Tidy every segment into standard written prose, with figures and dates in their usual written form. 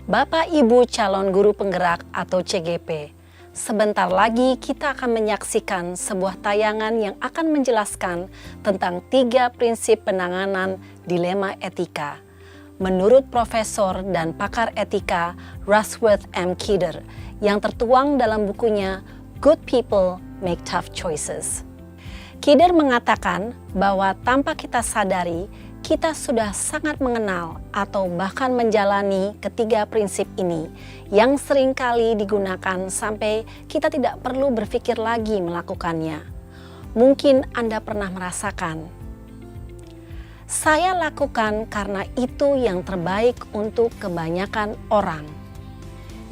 Bapak Ibu calon guru penggerak atau CGP, sebentar lagi kita akan menyaksikan sebuah tayangan yang akan menjelaskan tentang 3 prinsip penanganan dilema etika. Menurut Profesor dan pakar etika Rushworth M. Kidder yang tertuang dalam bukunya Good People Make Tough Choices. Kidder mengatakan bahwa tanpa kita sadari, kita sudah sangat mengenal atau bahkan menjalani ketiga prinsip ini yang seringkali digunakan sampai kita tidak perlu berpikir lagi melakukannya. Mungkin Anda pernah merasakan, saya lakukan karena itu yang terbaik untuk kebanyakan orang.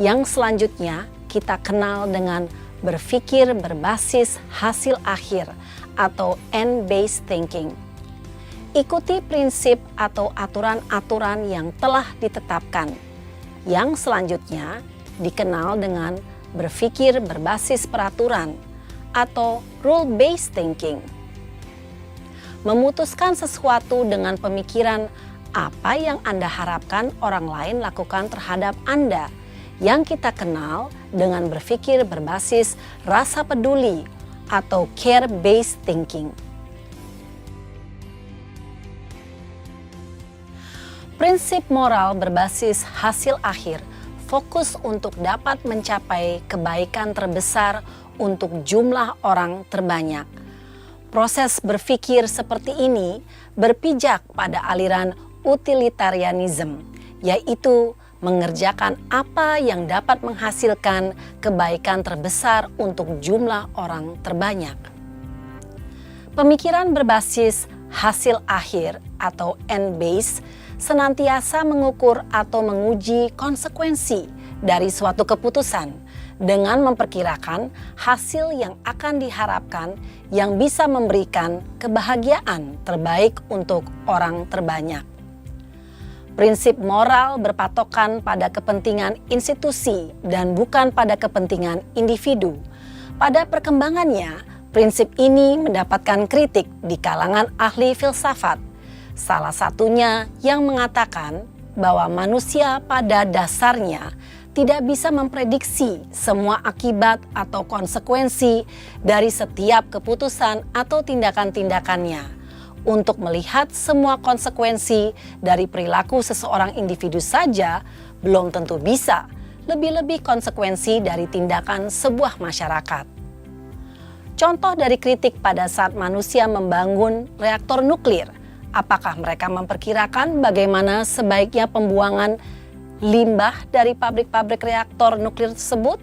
Yang selanjutnya kita kenal dengan berpikir berbasis hasil akhir atau end-based thinking. Ikuti prinsip atau aturan-aturan yang telah ditetapkan. Yang selanjutnya dikenal dengan berpikir berbasis peraturan atau rule-based thinking. Memutuskan sesuatu dengan pemikiran apa yang Anda harapkan orang lain lakukan terhadap Anda, yang kita kenal dengan berpikir berbasis rasa peduli atau care-based thinking. Prinsip moral berbasis hasil akhir fokus untuk dapat mencapai kebaikan terbesar untuk jumlah orang terbanyak. Proses berpikir seperti ini berpijak pada aliran utilitarianism, yaitu mengerjakan apa yang dapat menghasilkan kebaikan terbesar untuk jumlah orang terbanyak. Pemikiran berbasis hasil akhir atau end-based senantiasa mengukur atau menguji konsekuensi dari suatu keputusan dengan memperkirakan hasil yang akan diharapkan yang bisa memberikan kebahagiaan terbaik untuk orang terbanyak. Prinsip moral berpatokan pada kepentingan institusi dan bukan pada kepentingan individu. Pada perkembangannya, prinsip ini mendapatkan kritik di kalangan ahli filsafat. Salah satunya yang mengatakan bahwa manusia pada dasarnya tidak bisa memprediksi semua akibat atau konsekuensi dari setiap keputusan atau tindakan-tindakannya. Untuk melihat semua konsekuensi dari perilaku seseorang individu saja belum tentu bisa, lebih-lebih konsekuensi dari tindakan sebuah masyarakat. Contoh dari kritik pada saat manusia membangun reaktor nuklir. Apakah mereka memperkirakan bagaimana sebaiknya pembuangan limbah dari pabrik-pabrik reaktor nuklir tersebut?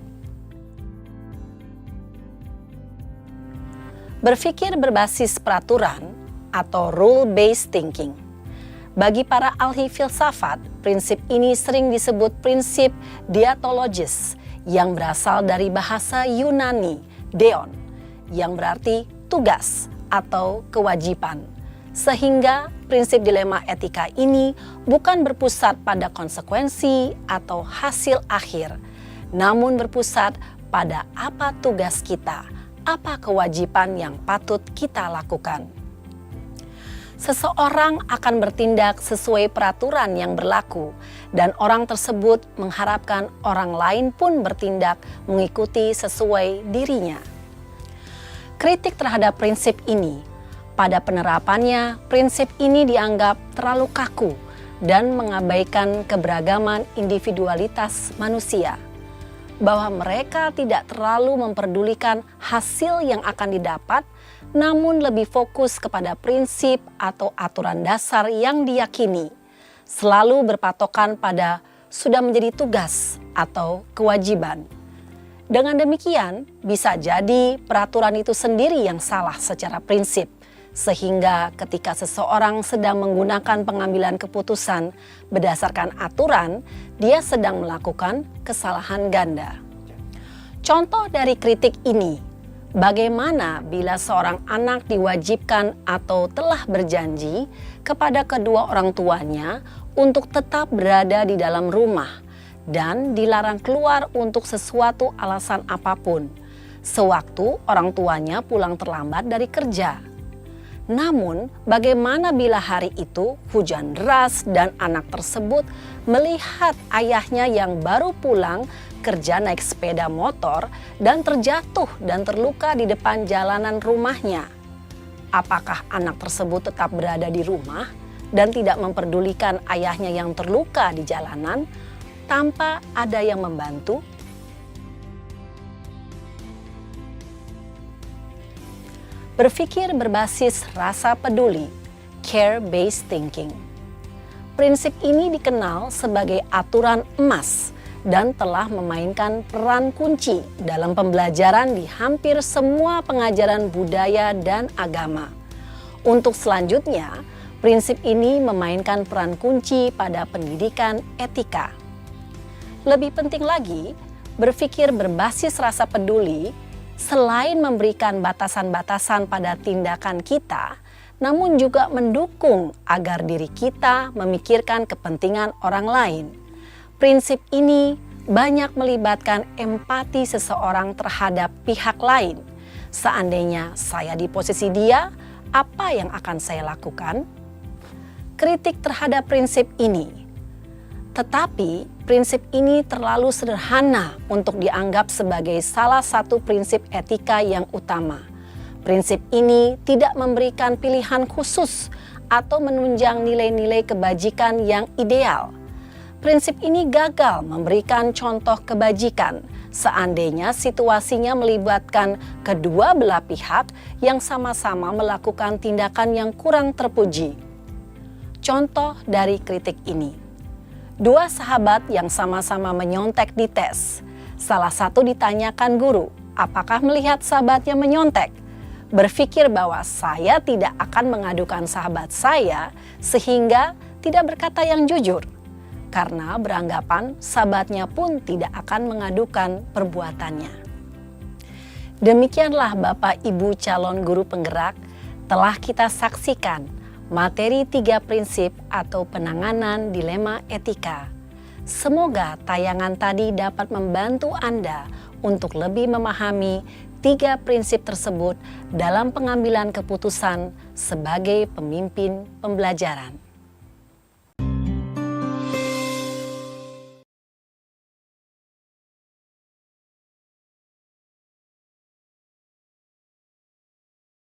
Berpikir berbasis peraturan atau rule-based thinking. Bagi para ahli filsafat, prinsip ini sering disebut prinsip deontologis yang berasal dari bahasa Yunani, deon, yang berarti tugas atau kewajiban. Sehingga prinsip dilema etika ini bukan berpusat pada konsekuensi atau hasil akhir, namun berpusat pada apa tugas kita, apa kewajiban yang patut kita lakukan. Seseorang akan bertindak sesuai peraturan yang berlaku, dan orang tersebut mengharapkan orang lain pun bertindak mengikuti sesuai dirinya. Kritik terhadap prinsip ini. Pada penerapannya, prinsip ini dianggap terlalu kaku dan mengabaikan keberagaman individualitas manusia. Bahwa mereka tidak terlalu memperdulikan hasil yang akan didapat, namun lebih fokus kepada prinsip atau aturan dasar yang diyakini, selalu berpatokan pada sudah menjadi tugas atau kewajiban. Dengan demikian, bisa jadi peraturan itu sendiri yang salah secara prinsip. Sehingga ketika seseorang sedang menggunakan pengambilan keputusan berdasarkan aturan, dia sedang melakukan kesalahan ganda. Contoh dari kritik ini, bagaimana bila seorang anak diwajibkan atau telah berjanji kepada kedua orang tuanya untuk tetap berada di dalam rumah dan dilarang keluar untuk sesuatu alasan apapun, sewaktu orang tuanya pulang terlambat dari kerja. Namun, bagaimana bila hari itu hujan deras dan anak tersebut melihat ayahnya yang baru pulang kerja naik sepeda motor dan terjatuh dan terluka di depan jalanan rumahnya? Apakah anak tersebut tetap berada di rumah dan tidak memperdulikan ayahnya yang terluka di jalanan tanpa ada yang membantu? Berpikir berbasis rasa peduli, care-based thinking. Prinsip ini dikenal sebagai aturan emas dan telah memainkan peran kunci dalam pembelajaran di hampir semua pengajaran budaya dan agama. Untuk selanjutnya, prinsip ini memainkan peran kunci pada pendidikan etika. Lebih penting lagi, berpikir berbasis rasa peduli selain memberikan batasan-batasan pada tindakan kita, namun juga mendukung agar diri kita memikirkan kepentingan orang lain. Prinsip ini banyak melibatkan empati seseorang terhadap pihak lain. Seandainya saya di posisi dia, apa yang akan saya lakukan? Kritik terhadap prinsip ini. Tetapi prinsip ini terlalu sederhana untuk dianggap sebagai salah satu prinsip etika yang utama. Prinsip ini tidak memberikan pilihan khusus atau menunjang nilai-nilai kebajikan yang ideal. Prinsip ini gagal memberikan contoh kebajikan seandainya situasinya melibatkan kedua belah pihak yang sama-sama melakukan tindakan yang kurang terpuji. Contoh dari kritik ini. Dua sahabat yang sama-sama menyontek di tes. Salah satu ditanyakan guru, apakah melihat sahabatnya menyontek? Berpikir bahwa saya tidak akan mengadukan sahabat saya sehingga tidak berkata yang jujur. Karena beranggapan sahabatnya pun tidak akan mengadukan perbuatannya. Demikianlah Bapak Ibu calon guru penggerak telah kita saksikan materi 3 prinsip atau penanganan dilema etika. Semoga tayangan tadi dapat membantu Anda untuk lebih memahami 3 prinsip tersebut dalam pengambilan keputusan sebagai pemimpin pembelajaran.